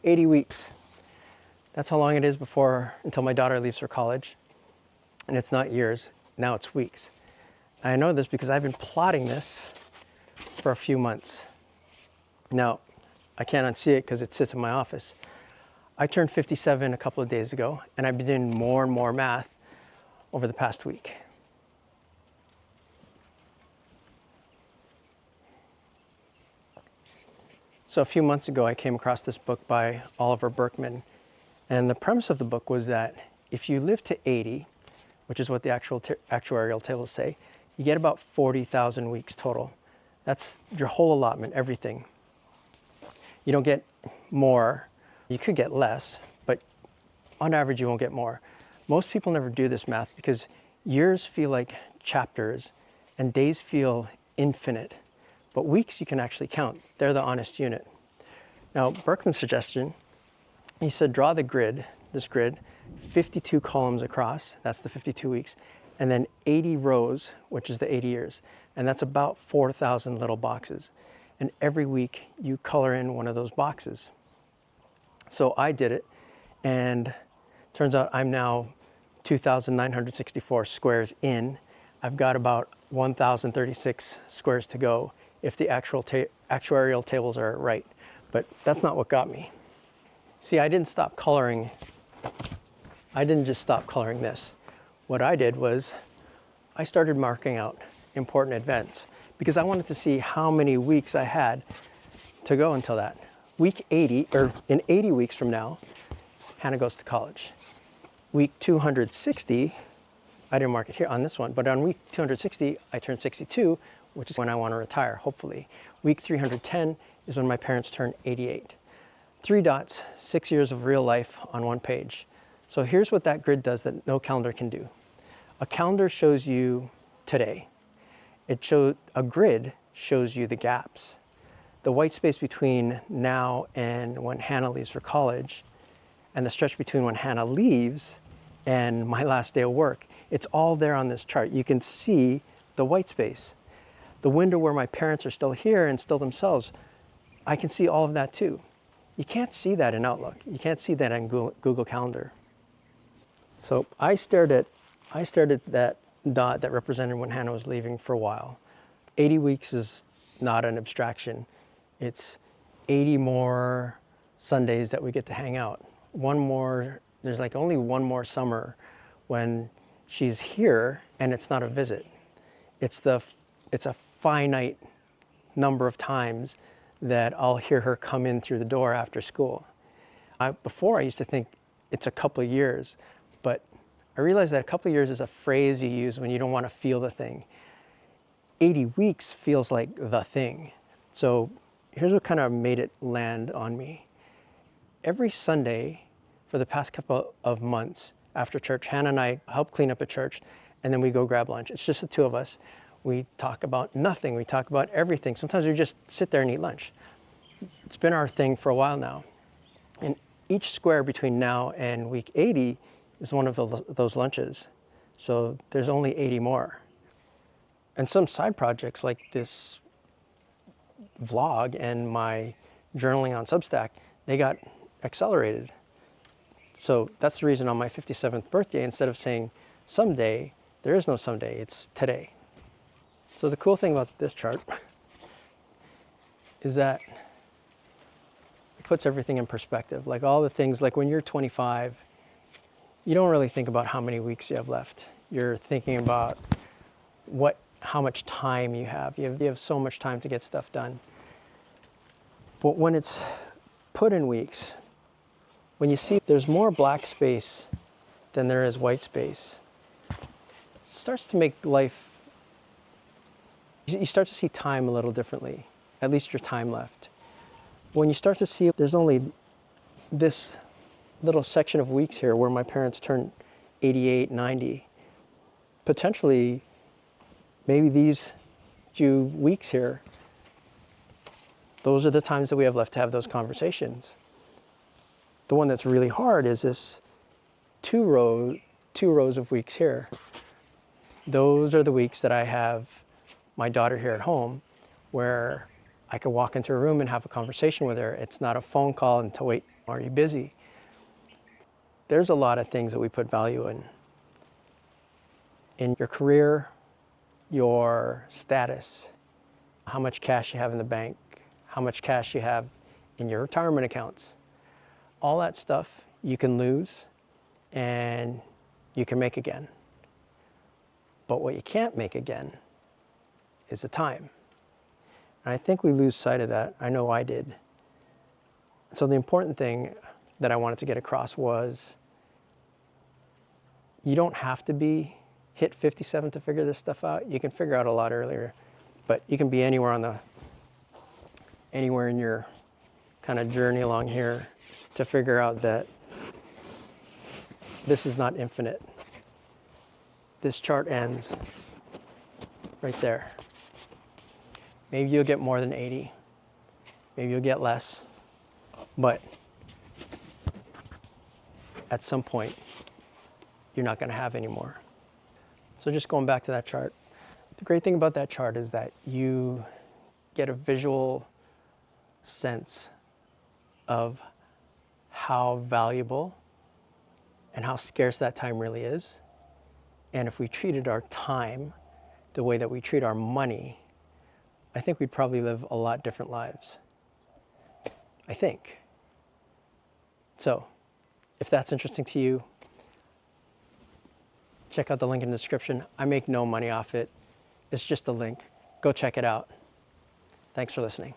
80 weeks. That's how long it is until my daughter leaves for college. And it's not years, now it's weeks. I know this because I've been plotting this for a few months. Now, I can't unsee it because it sits in my office. I turned 57 a couple of days ago, and I've been doing more and more math over the past week. So a few months ago, I came across this book by Oliver Burkeman, and the premise of the book was that if you live to 80, which is what the actuarial tables say, you get about 40,000 weeks total. That's your whole allotment, everything. You don't get more. You could get less, but on average, you won't get more. Most people never do this math because years feel like chapters and days feel infinite, but weeks you can actually count. They're the honest unit. Now, Berkman's suggestion, he said, draw the grid, this grid, 52 columns across, that's the 52 weeks, and then 80 rows, which is the 80 years. And that's about 4,000 little boxes. And every week you color in one of those boxes. So I did it, and turns out I'm now 2,964 squares in. I've got about 1,036 squares to go if the actuarial tables are right. But that's not what got me. See, I didn't stop coloring. I didn't just stop coloring this. What I did was I started marking out important events because I wanted to see how many weeks I had to go until that. Week 80, or in 80 weeks from now, Hannah goes to college. Week 260, I didn't mark it here on this one, but on week 260, I turn 62, which is when I want to retire, hopefully. Week 310 is when my parents turn 88. 3 dots, 6 years of real life on one page. So here's what that grid does that no calendar can do. A calendar shows you today. A grid shows you the gaps. The white space between now and when Hannah leaves for college, and the stretch between when Hannah leaves and my last day of work, it's all there on this chart. You can see the white space. The window where my parents are still here and still themselves, I can see all of that too. You can't see that in Outlook. You can't see that in Google Calendar. So I stared at that dot that represented when Hannah was leaving for a while. 80 weeks is not an abstraction. It's 80 more Sundays that we get to hang out. There's like only one more summer when she's here and it's not a visit. It's a finite number of times that I'll hear her come in through the door after school. Before I used to think it's a couple of years, but I realized that a couple of years is a phrase you use when you don't want to feel the thing. 80 weeks feels like the thing. So here's what kind of made it land on me. Every Sunday for the past couple of months after church, Hannah and I help clean up at church, and then we go grab lunch. It's just the two of us. We talk about nothing. We talk about everything. Sometimes we just sit there and eat lunch. It's been our thing for a while now. And each square between now and week 80 is one of those lunches. So there's only 80 more. And some side projects like this vlog and my journaling on Substack, they got accelerated. So that's the reason on my 57th birthday, instead of saying someday, there is no someday, it's today. So the cool thing about this chart is that it puts everything in perspective. Like all the things, like when you're 25, you don't really think about how many weeks you have left. You're thinking about how much time you have. You have so much time to get stuff done. But when it's put in weeks, when you see there's more black space than there is white space, it starts to make life, you start to see time a little differently, at least your time left. When you start to see there's only this little section of weeks here where my parents turn 88, 90, potentially maybe these few weeks here, those are the times that we have left to have those conversations. The one that's really hard is this two rows of weeks here. Those are the weeks that I have my daughter here at home, where I could walk into a room and have a conversation with her. It's not a phone call and to wait Are you busy? There's a lot of things that we put value in your career, your status, how much cash you have in the bank, how much cash you have in your retirement accounts. All that stuff you can lose and you can make again. But what you can't make again is the time. And I think we lose sight of that. I know I did. So the important thing that I wanted to get across was you don't have to hit 57 to figure this stuff out. You can figure out a lot earlier, but you can be anywhere in your kind of journey along here to figure out that this is not infinite. This chart ends right there. Maybe you'll get more than 80. Maybe you'll get less. But at some point, you're not going to have any more. So just going back to that chart, the great thing about that chart is that you get a visual sense of how valuable and how scarce that time really is. And if we treated our time the way that we treat our money, I think we'd probably live a lot different lives. I think. So, if that's interesting to you, check out the link in the description. I make no money off it. It's just a link. Go check it out. Thanks for listening.